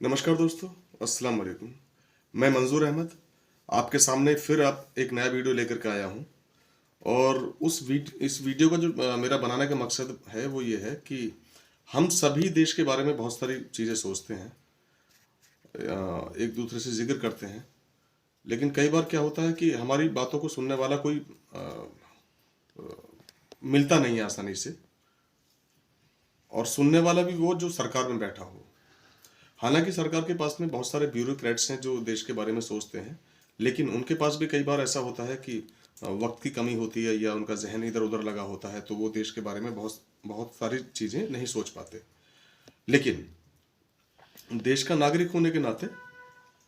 नमस्कार दोस्तों, अस्सलाम वालेकुम। मैं मंजूर अहमद आपके सामने फिर आप एक नया वीडियो लेकर के आया हूँ। और इस वीडियो का जो मेरा बनाने का मकसद है वो ये है कि हम सभी देश के बारे में बहुत सारी चीज़ें सोचते हैं, एक दूसरे से जिक्र करते हैं, लेकिन कई बार क्या होता है कि हमारी बातों को सुनने वाला कोई मिलता नहीं है आसानी से, और सुनने वाला भी वो जो सरकार में बैठा हो। हालांकि सरकार के पास में बहुत सारे ब्यूरोक्रेट्स हैं जो देश के बारे में सोचते हैं, लेकिन उनके पास भी कई बार ऐसा होता है कि वक्त की कमी होती है या उनका जहन इधर उधर लगा होता है, तो वो देश के बारे में बहुत बहुत सारी चीज़ें नहीं सोच पाते। लेकिन देश का नागरिक होने के नाते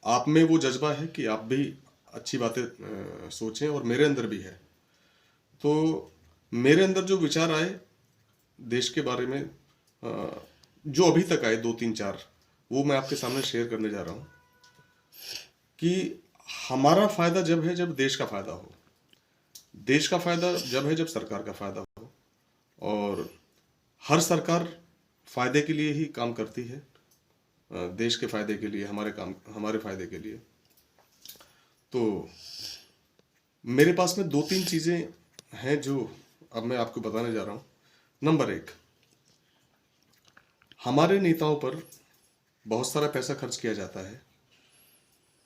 आप में वो जज्बा है कि आप भी अच्छी बातें सोचें, और मेरे अंदर भी है। तो मेरे अंदर जो विचार आए देश के बारे में, जो अभी तक आए दो तीन चार, वो मैं आपके सामने शेयर करने जा रहा हूँ कि हमारा फायदा जब है जब देश का फायदा हो, देश का फायदा जब है जब सरकार का फायदा हो, और हर सरकार फायदे के लिए ही काम करती है, देश के फायदे के लिए, हमारे फायदे के लिए। तो मेरे पास में दो तीन चीज़ें हैं जो अब मैं आपको बताने जा रहा हूँ। नंबर एक, हमारे नेताओं पर बहुत सारा पैसा खर्च किया जाता है।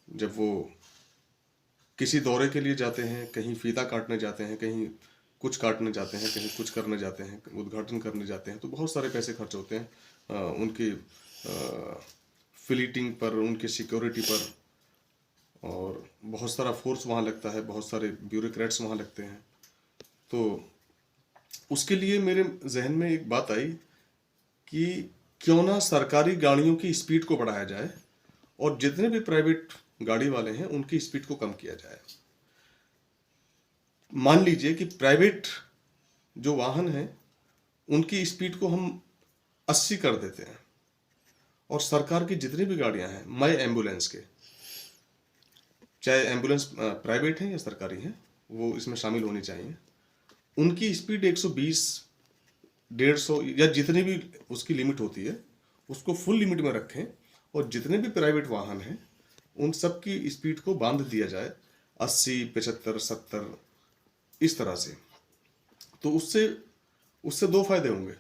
जब वो किसी दौरे के लिए जाते हैं, कहीं फीता काटने जाते हैं, कहीं कुछ काटने जाते हैं, कहीं कुछ करने जाते हैं, उद्घाटन करने जाते हैं, तो बहुत सारे पैसे खर्च होते हैं उनकी फिलीटिंग पर, उनकी सिक्योरिटी पर, और बहुत सारा फोर्स वहाँ लगता है, बहुत सारे ब्यूरोक्रेट्स वहाँ लगते हैं। तो उसके लिए मेरे जहन में एक बात आई कि क्यों ना सरकारी गाड़ियों की स्पीड को बढ़ाया जाए और जितने भी प्राइवेट गाड़ी वाले हैं उनकी स्पीड को कम किया जाए। मान लीजिए कि प्राइवेट जो वाहन हैं उनकी स्पीड को हम 80 कर देते हैं, और सरकार की जितनी भी गाड़ियां हैं, माई एम्बुलेंस के, चाहे एम्बुलेंस प्राइवेट है या सरकारी है, वो इसमें शामिल होनी चाहिए, उनकी स्पीड 120, 150 या जितनी भी उसकी लिमिट होती है उसको फुल लिमिट में रखें, और जितने भी प्राइवेट वाहन हैं उन सब की स्पीड को बांध दिया जाए 80, 75, 70, इस तरह से। तो उससे उससे दो फायदे होंगे।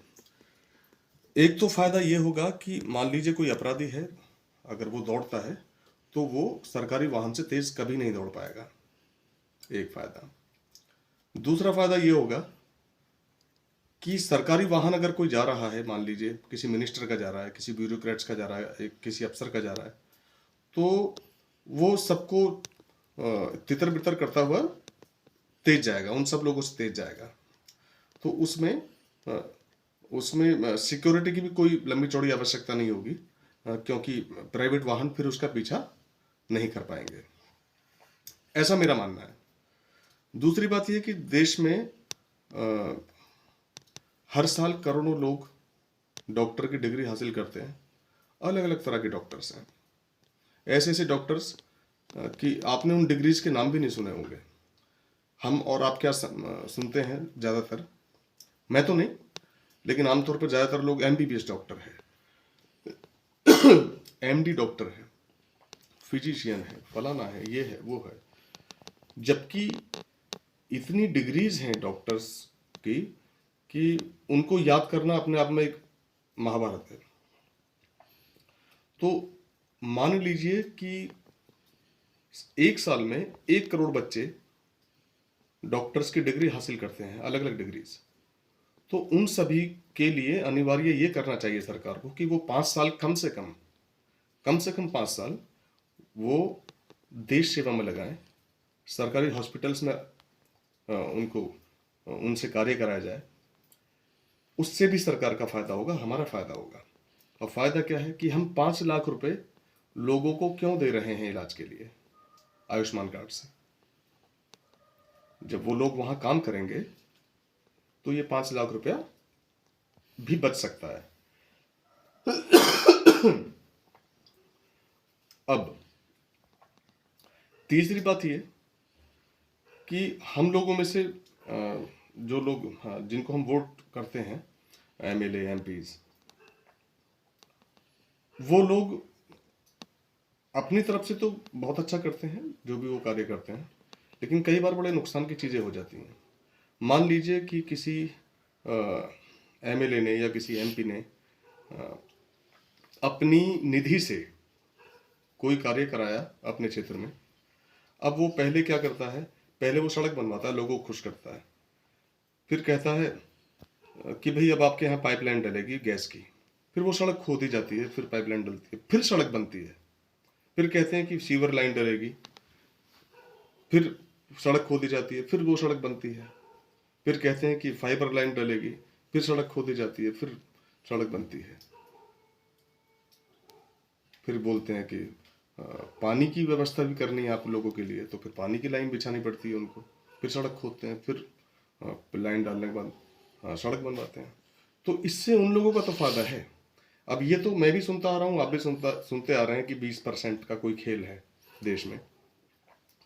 एक तो फायदा ये होगा कि मान लीजिए कोई अपराधी है, अगर वो दौड़ता है तो वो सरकारी वाहन से तेज कभी नहीं दौड़ पाएगा, एक फायदा। दूसरा फायदा ये होगा कि सरकारी वाहन अगर कोई जा रहा है, मान लीजिए किसी मिनिस्टर का जा रहा है, किसी ब्यूरोक्रेट्स का जा रहा है, किसी अफसर का जा रहा है, तो वो सबको तितर बितर करता हुआ तेज जाएगा, उन सब लोगों से तेज जाएगा। तो उसमें उसमें सिक्योरिटी की भी कोई लंबी चौड़ी आवश्यकता नहीं होगी, क्योंकि प्राइवेट वाहन फिर उसका पीछा नहीं कर पाएंगे, ऐसा मेरा मानना है। दूसरी बात यह कि देश में हर साल करोड़ों लोग डॉक्टर की डिग्री हासिल करते हैं। अलग अलग तरह के डॉक्टर्स हैं, ऐसे ऐसे डॉक्टर्स कि आपने उन डिग्रीज के नाम भी नहीं सुने होंगे। हम और आप क्या सुनते हैं ज़्यादातर, मैं तो नहीं, लेकिन आमतौर पर ज़्यादातर लोग एमबीबीएस डॉक्टर है, एमडी डॉक्टर है, फिजिशियन है, फलाना है, ये है, वो है। जबकि इतनी डिग्रीज हैं डॉक्टर्स की कि उनको याद करना अपने आप में एक महाभारत है। तो मान लीजिए कि एक साल में 1 करोड़ बच्चे डॉक्टर्स की डिग्री हासिल करते हैं, अलग अलग डिग्रीज। तो उन सभी के लिए अनिवार्य ये करना चाहिए सरकार को कि वो 5 साल, कम से कम 5 साल वो देश सेवा में लगाएं, सरकारी हॉस्पिटल्स में उनको उनसे कार्य कराया जाए। उससे भी सरकार का फायदा होगा, हमारा फायदा होगा। और फायदा क्या है कि हम 5 लाख रुपए लोगों को क्यों दे रहे हैं इलाज के लिए आयुष्मान कार्ड से। जब वो लोग वहां काम करेंगे तो ये 5 लाख रुपया भी बच सकता है। अब तीसरी बात ये कि हम लोगों में से जो लोग, हाँ, जिनको हम वोट करते हैं, एमएलए, एमपीज, वो लोग अपनी तरफ से तो बहुत अच्छा करते हैं जो भी वो कार्य करते हैं, लेकिन कई बार बड़े नुकसान की चीज़ें हो जाती हैं। मान लीजिए कि किसी एमएलए ने या किसी एमपी ने अपनी निधि से कोई कार्य कराया अपने क्षेत्र में। अब वो पहले क्या करता है, पहले वो सड़क बनवाता है, लोगों को खुश करता है, फिर कहता है कि भाई अब आपके यहाँ पाइपलाइन डलेगी गैस की। फिर वो सड़क खोदी जाती है, फिर पाइपलाइन डलती है, फिर सड़क बनती है, फिर कहते हैं कि सीवर लाइन डलेगी, फिर सड़क खोदी जाती है, फिर वो सड़क बनती है, फिर कहते हैं कि फाइबर लाइन डलेगी, फिर सड़क खोदी जाती है, फिर सड़क बनती है, फिर बोलते हैं कि पानी की व्यवस्था भी करनी है आप लोगों के लिए, तो फिर पानी की लाइन बिछानी पड़ती है उनको, फिर सड़क खोदते हैं, फिर लाइन डालने के बाद सड़क बनवाते हैं। तो इससे उन लोगों का तो फायदा है। अब ये तो मैं भी सुनता आ रहा हूँ, आप भी सुनते आ रहे हैं कि 20% का कोई खेल है देश में,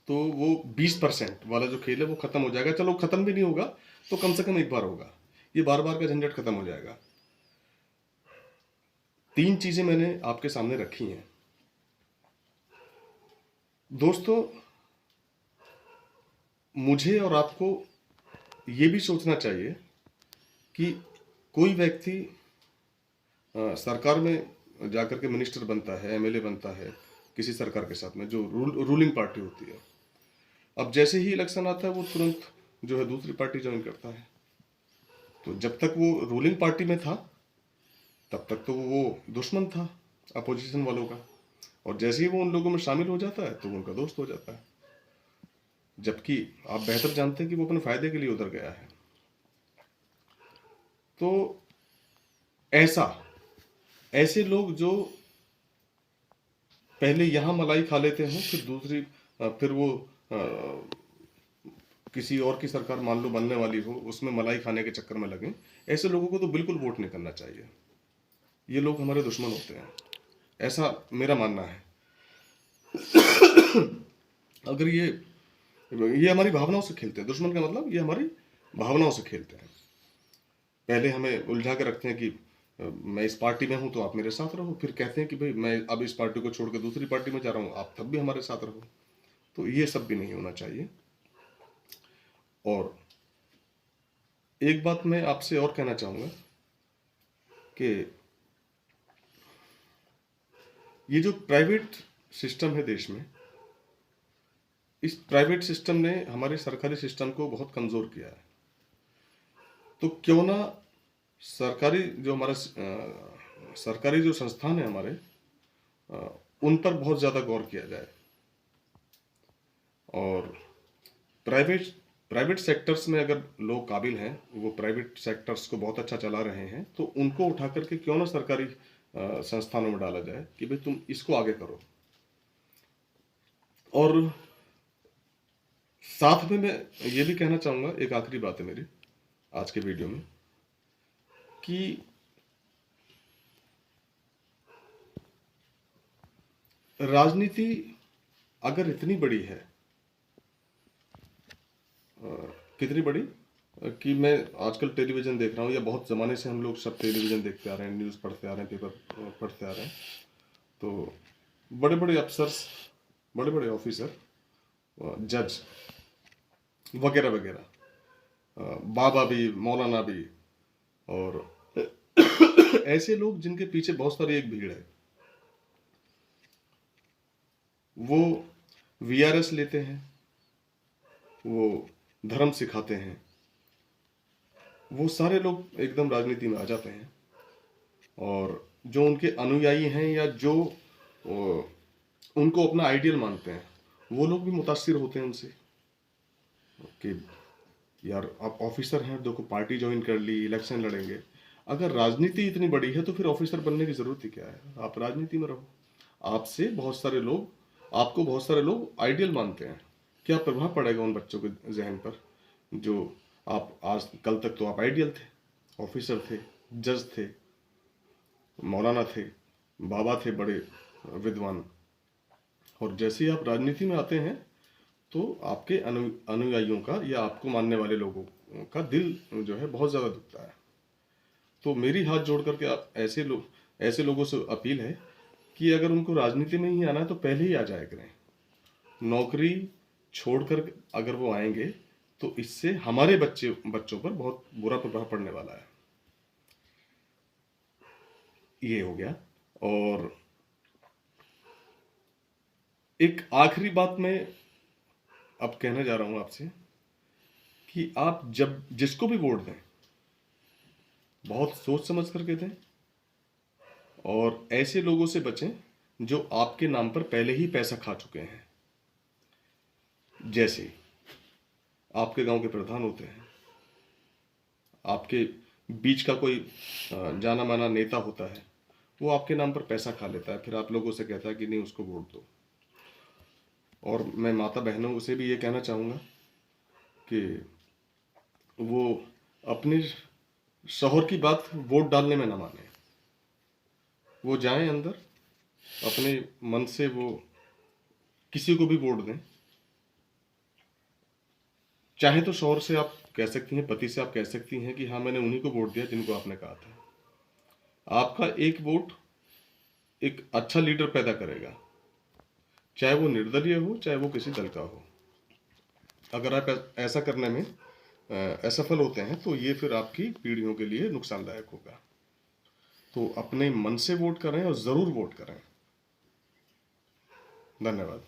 तो वो 20% वाला जो खेल है वो खत्म हो जाएगा। चलो खत्म भी नहीं होगा तो कम से कम एक बार होगा, ये बार बार का झंझट खत्म हो जाएगा। 3 चीजें मैंने आपके सामने रखी हैं दोस्तों। मुझे और आपको ये भी सोचना चाहिए कि कोई व्यक्ति सरकार में जाकर के मिनिस्टर बनता है, एमएलए बनता है किसी सरकार के साथ में जो रूलिंग पार्टी होती है। अब जैसे ही इलेक्शन आता है वो तुरंत जो है दूसरी पार्टी ज्वाइन करता है। तो जब तक वो रूलिंग पार्टी में था तब तक तो वो दुश्मन था अपोजिशन वालों का, और जैसे ही वो उन लोगों में शामिल हो जाता है तो वो उनका दोस्त हो जाता है, जबकि आप बेहतर जानते हैं कि वो अपने फायदे के लिए उधर गया है। तो ऐसे लोग जो पहले यहां मलाई खा लेते हैं, फिर दूसरी फिर वो किसी और की सरकार मान लो बनने वाली हो, उसमें मलाई खाने के चक्कर में लगे, ऐसे लोगों को तो बिल्कुल वोट नहीं करना चाहिए। ये लोग हमारे दुश्मन होते हैं, ऐसा मेरा मानना है। अगर ये हमारी भावनाओं से खेलते हैं, दुश्मन का मतलब ये हमारी भावनाओं से खेलते हैं। पहले हमें उलझा के रखते हैं कि मैं इस पार्टी में हूं तो आप मेरे साथ रहो, फिर कहते हैं कि भाई मैं अब इस पार्टी को छोड़कर दूसरी पार्टी में जा रहा हूं, आप तब भी हमारे साथ रहो। तो ये सब भी नहीं होना चाहिए। और एक बात मैं आपसे और कहना चाहूंगा कि ये जो प्राइवेट सिस्टम है देश में, इस प्राइवेट सिस्टम ने हमारे सरकारी सिस्टम को बहुत कमजोर किया है। तो क्यों ना सरकारी जो संस्थान है हमारे, उन पर बहुत ज़्यादा गौर किया जाए, और प्राइवेट सेक्टर्स में अगर लोग काबिल हैं, वो प्राइवेट सेक्टर्स को बहुत अच्छा चला रहे हैं, तो उनको उठा करके क्यों ना सरकारी संस्थानों में डाला जाए कि भाई तुम इसको आगे करो। और साथ में मैं ये भी कहना चाहूँगा, एक आखिरी बात है मेरी आज के वीडियो में, कि राजनीति अगर इतनी बड़ी है, कितनी बड़ी कि मैं आजकल टेलीविज़न देख रहा हूँ, या बहुत ज़माने से हम लोग सब टेलीविज़न देखते आ रहे हैं, न्यूज़ पढ़ते आ रहे हैं, पेपर पढ़ते आ रहे हैं, तो बड़े बड़े अफसर्स, बड़े बड़े ऑफिसर, जज वगैरह वगैरह, बाबा भी, मौलाना भी, और ऐसे लोग जिनके पीछे बहुत सारी एक भीड़ है, वो वीआरएस लेते हैं, वो धर्म सिखाते हैं, वो सारे लोग एकदम राजनीति में आ जाते हैं। और जो उनके अनुयायी हैं या जो उनको अपना आइडियल मानते हैं, वो लोग भी मुतासिर होते हैं उनसे कि यार आप ऑफिसर हैं, देखो पार्टी ज्वाइन कर ली, इलेक्शन लड़ेंगे। अगर राजनीति इतनी बड़ी है तो फिर ऑफिसर बनने की जरूरत ही क्या है, आप राजनीति में रहो। आपको बहुत सारे लोग आइडियल मानते हैं। क्या प्रभाव पड़ेगा उन बच्चों के जहन पर, जो आप आज कल तक तो आप आइडियल थे, ऑफिसर थे, जज थे, मौलाना थे, बाबा थे, बड़े विद्वान, और जैसे ही आप राजनीति में आते हैं तो आपके अनुयायियों का या आपको मानने वाले लोगों का दिल जो है बहुत ज़्यादा दुखता है। तो मेरी हाथ जोड़ करके आप ऐसे लोगों से अपील है कि अगर उनको राजनीति में ही आना है तो पहले ही आ जाया करें। नौकरी छोड़कर अगर वो आएंगे तो इससे हमारे बच्चों पर बहुत बुरा प्रभाव पड़ने वाला है। ये हो गया। और एक आखिरी बात मैं अब कहने जा रहा हूं आपसे कि आप जब जिसको भी वोट दें, बहुत सोच समझ करके दें और ऐसे लोगों से बचें जो आपके नाम पर पहले ही पैसा खा चुके हैं। जैसे आपके गांव के प्रधान होते हैं, आपके बीच का कोई जाना माना नेता होता है, वो आपके नाम पर पैसा खा लेता है, फिर आप लोगों से कहता है कि नहीं उसको वोट दो। और मैं माता बहनों से भी ये कहना चाहूँगा कि वो अपनी शौहर की बात वोट डालने में ना माने। वो जाएं अंदर, अपने मन से वो किसी को भी वोट दें। चाहे तो शौहर से आप कह सकती हैं, पति से आप कह सकती हैं कि हाँ मैंने उन्हीं को वोट दिया जिनको आपने कहा था। आपका एक वोट एक अच्छा लीडर पैदा करेगा, चाहे वो निर्दलीय हो चाहे वो किसी दल का हो। अगर आप ऐसा करने में असफल होते हैं तो ये फिर आपकी पीढ़ियों के लिए नुकसानदायक होगा। तो अपने मन से वोट करें और ज़रूर वोट करें। धन्यवाद।